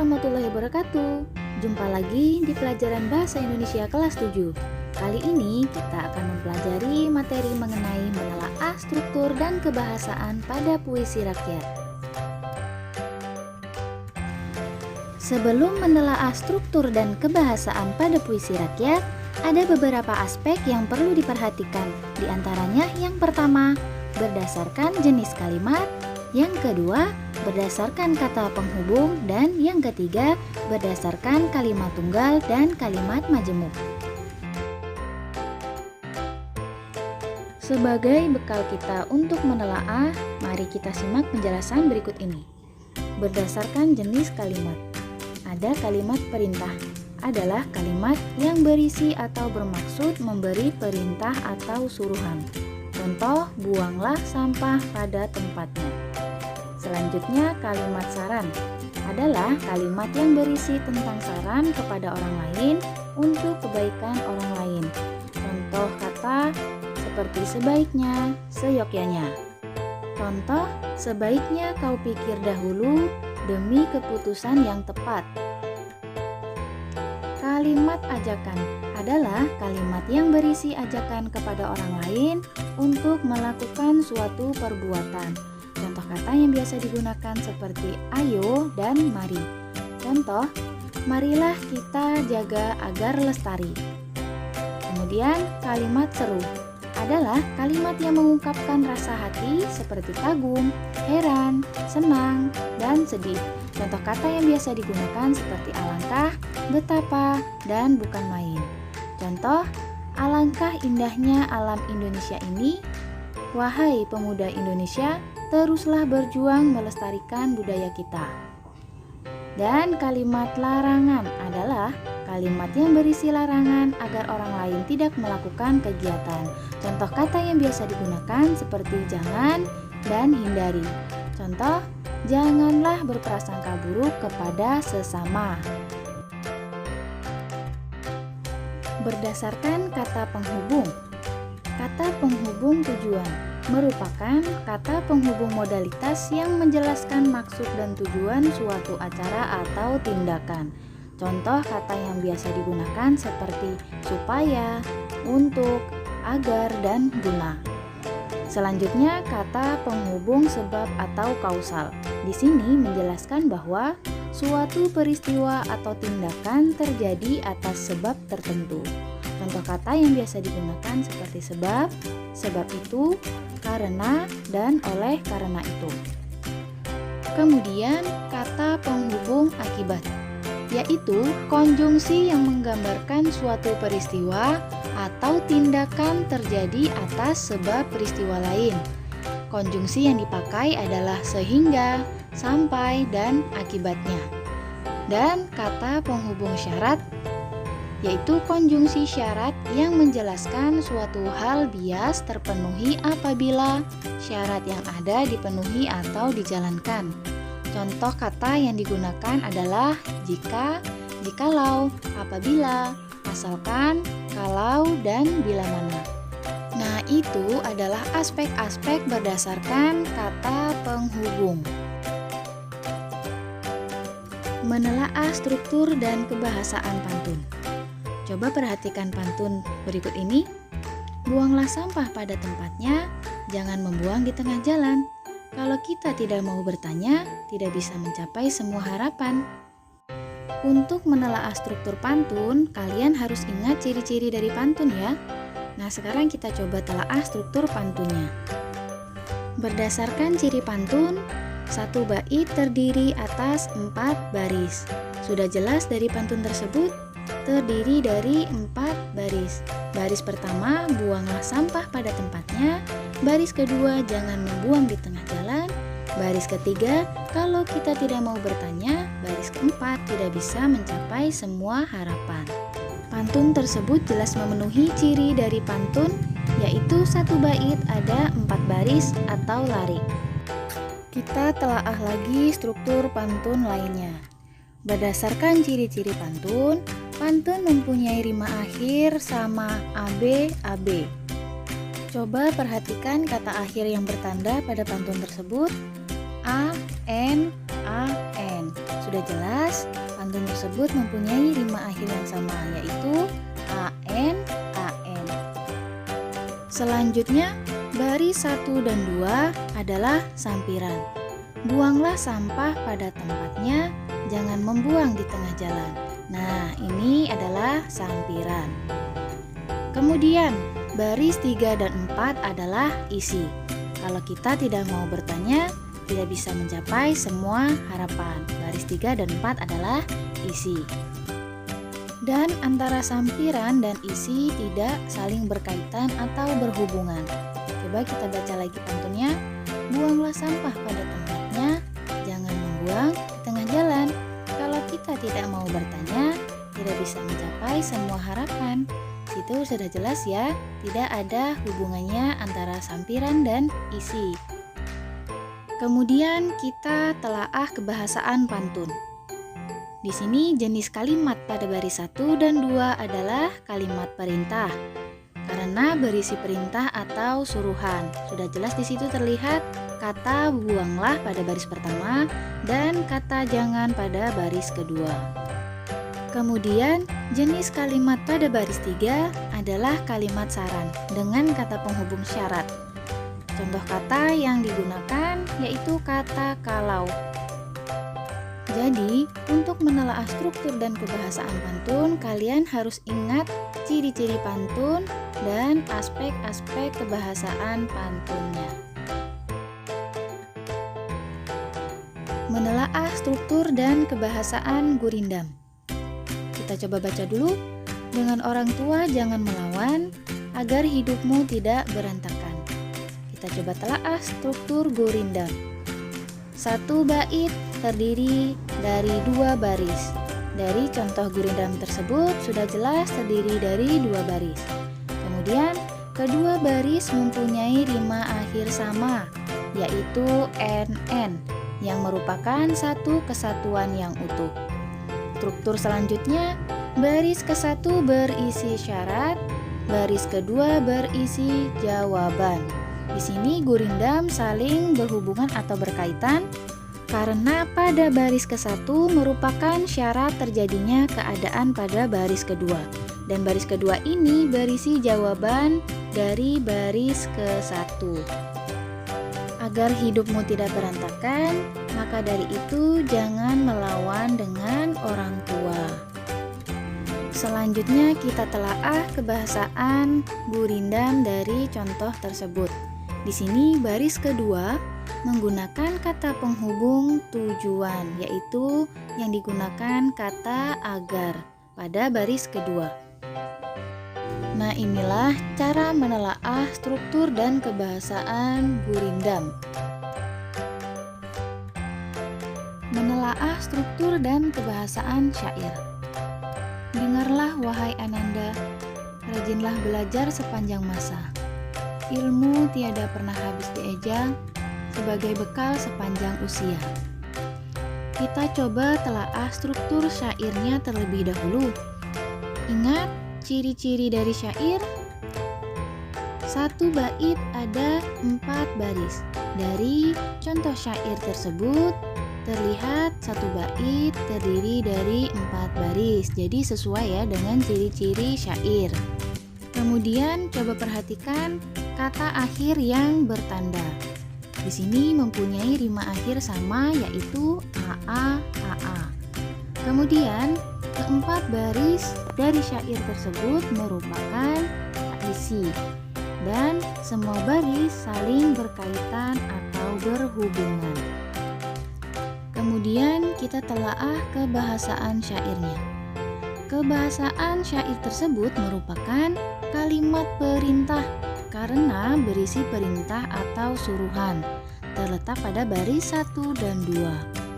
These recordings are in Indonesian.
warahmatullahi wabarakatuh. Jumpa lagi di pelajaran Bahasa Indonesia kelas 7. Kali ini kita akan mempelajari materi mengenai menelaah struktur dan kebahasaan pada puisi rakyat. Sebelum menelaah struktur dan kebahasaan pada puisi rakyat, ada beberapa aspek yang perlu diperhatikan. Di antaranya yang pertama, berdasarkan jenis kalimat, yang kedua, berdasarkan kata penghubung, dan yang ketiga, berdasarkan kalimat tunggal dan kalimat majemuk. Sebagai bekal kita untuk menelaah, mari kita simak penjelasan berikut ini. Berdasarkan jenis kalimat, ada kalimat perintah, adalah kalimat yang berisi atau bermaksud memberi perintah atau suruhan. Contoh, buanglah sampah pada tempatnya. Selanjutnya, kalimat saran adalah kalimat yang berisi tentang saran kepada orang lain untuk kebaikan orang lain. Contoh kata seperti sebaiknya, seyogyanya. Contoh, sebaiknya kau pikir dahulu demi keputusan yang tepat. Kalimat ajakan adalah kalimat yang berisi ajakan kepada orang lain untuk melakukan suatu perbuatan. Contoh kata yang biasa digunakan seperti ayo dan mari. Contoh, marilah kita jaga agar lestari. Kemudian kalimat seru adalah kalimat yang mengungkapkan rasa hati seperti kagum, heran, senang, dan sedih. Contoh kata yang biasa digunakan seperti alangkah, betapa, dan bukan main. Contoh, alangkah indahnya alam Indonesia ini. Wahai pemuda Indonesia, teruslah berjuang melestarikan budaya kita. Dan kalimat larangan adalah kalimat yang berisi larangan agar orang lain tidak melakukan kegiatan. Contoh kata yang biasa digunakan seperti jangan dan hindari. Contoh, janganlah berprasangka buruk kepada sesama. Berdasarkan kata penghubung. Kata penghubung tujuan merupakan kata penghubung modalitas yang menjelaskan maksud dan tujuan suatu acara atau tindakan. Contoh kata yang biasa digunakan seperti supaya, untuk, agar, dan guna. Selanjutnya, kata penghubung sebab atau kausal. Di sini menjelaskan bahwa suatu peristiwa atau tindakan terjadi atas sebab tertentu. Contoh kata yang biasa digunakan seperti sebab itu, karena, dan oleh karena itu. Kemudian, kata penghubung akibat, yaitu konjungsi yang menggambarkan suatu peristiwa atau tindakan terjadi atas sebab peristiwa lain. Konjungsi yang dipakai adalah sehingga, sampai, dan akibatnya. Dan kata penghubung syarat, yaitu konjungsi syarat yang menjelaskan suatu hal bias terpenuhi apabila syarat yang ada dipenuhi atau dijalankan. Contoh kata yang digunakan adalah jika, jikalau, apabila, asalkan, kalau, dan bila mana. Nah, itu adalah aspek-aspek berdasarkan kata penghubung. Menelaah struktur dan kebahasaan pantun. Coba perhatikan pantun berikut ini. Buanglah sampah pada tempatnya, jangan membuang di tengah jalan. Kalau kita tidak mau bertanya, tidak bisa mencapai semua harapan. Untuk menelaah struktur pantun, kalian harus ingat ciri-ciri dari pantun ya. Nah, sekarang kita coba telaah struktur pantunnya. Berdasarkan ciri pantun, satu bait terdiri atas 4 baris. Sudah jelas dari pantun tersebut? Terdiri dari 4 baris. Baris pertama, buanglah sampah pada tempatnya. Baris kedua, jangan membuang di tengah jalan. Baris ketiga, kalau kita tidak mau bertanya. Baris keempat, tidak bisa mencapai semua harapan. Pantun tersebut jelas memenuhi ciri dari pantun, yaitu satu bait ada 4 baris atau larik. Kita telaah lagi struktur pantun lainnya. Berdasarkan ciri-ciri pantun, pantun mempunyai rima akhir sama AB, AB. Coba perhatikan kata akhir yang bertanda pada pantun tersebut. A, N, AN. Sudah jelas, pantun tersebut mempunyai rima akhir yang sama, yaitu AN, AN. Selanjutnya, baris 1 dan 2 adalah sampiran. Buanglah sampah pada tempatnya, jangan membuang di tengah jalan. Nah, ini adalah sampiran. Kemudian, baris 3 dan 4 adalah isi. Kalau kita tidak mau bertanya, tidak bisa mencapai semua harapan. Baris 3 dan 4 adalah isi. Dan antara sampiran dan isi tidak saling berkaitan atau berhubungan. Coba kita baca lagi pantunnya. Buanglah sampah pada tempatnya, jangan membuang di tengah jalan. Kalau kita tidak mau bertanya, tidak bisa mencapai semua harapan. Situ sudah jelas ya, tidak ada hubungannya antara sampiran dan isi. Kemudian kita telaah kebahasaan pantun. Di sini jenis kalimat pada baris 1 dan 2 adalah kalimat perintah. Karena berisi perintah atau suruhan. Sudah jelas di situ terlihat kata buanglah pada baris pertama dan kata jangan pada baris kedua. Kemudian jenis kalimat pada baris 3 adalah kalimat saran dengan kata penghubung syarat. Contoh kata yang digunakan yaitu kata kalau. Jadi, untuk menelaah struktur dan kebahasaan pantun, kalian harus ingat ciri-ciri pantun dan aspek-aspek kebahasaan pantunnya. Menelaah struktur dan kebahasaan gurindam. Kita coba baca dulu. Dengan orang tua jangan melawan, agar hidupmu tidak berantakan. Kita coba telaah struktur gurindam. Satu bait terdiri dari 2 baris. Dari contoh gurindam tersebut sudah jelas terdiri dari 2 baris. Kemudian kedua baris mempunyai rima akhir sama, yaitu NN, yang merupakan satu kesatuan yang utuh. Struktur selanjutnya, baris ke-1 berisi syarat, baris kedua berisi jawaban. Di sini gurindam saling berhubungan atau berkaitan karena pada baris ke-1 merupakan syarat terjadinya keadaan pada baris kedua. Dan baris kedua ini berisi jawaban dari baris ke-1. Agar hidupmu tidak berantakan, maka dari itu jangan melawan dengan orang tua. Selanjutnya kita telaah kebahasaan gurindam dari contoh tersebut. Di sini baris kedua menggunakan kata penghubung tujuan, yaitu yang digunakan kata agar pada baris kedua. Nah, inilah cara menelaah struktur dan kebahasaan gurindam. Menelaah struktur dan kebahasaan syair. Dengarlah wahai Ananda, rajinlah belajar sepanjang masa. Ilmu tiada pernah habis dieja, sebagai bekal sepanjang usia. Kita coba telaah struktur syairnya terlebih dahulu. Ingat ciri-ciri dari syair? Satu bait ada 4 baris. Dari contoh syair tersebut terlihat satu bait terdiri dari 4 baris. Jadi sesuai ya dengan ciri-ciri syair. Kemudian coba perhatikan kata akhir yang bertanda. Di sini mempunyai rima akhir sama, yaitu AA, AA. Kemudian keempat baris dari syair tersebut merupakan isi, dan semua baris saling berkaitan atau berhubungan. Kemudian kita telaah kebahasaan syairnya. Kebahasaan syair tersebut merupakan kalimat perintah karena berisi perintah atau suruhan, terletak pada baris 1 dan 2,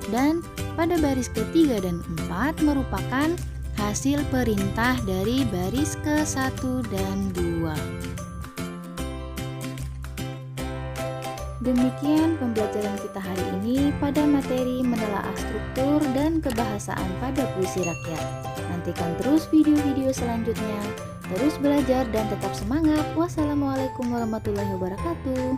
dan pada baris ketiga dan 4 merupakan hasil perintah dari baris ke-1 dan 2. Demikian pembelajaran kita hari ini pada materi menelaah struktur dan kebahasaan pada puisi rakyat. Nantikan terus video-video selanjutnya. Terus belajar dan tetap semangat. Wassalamualaikum warahmatullahi wabarakatuh.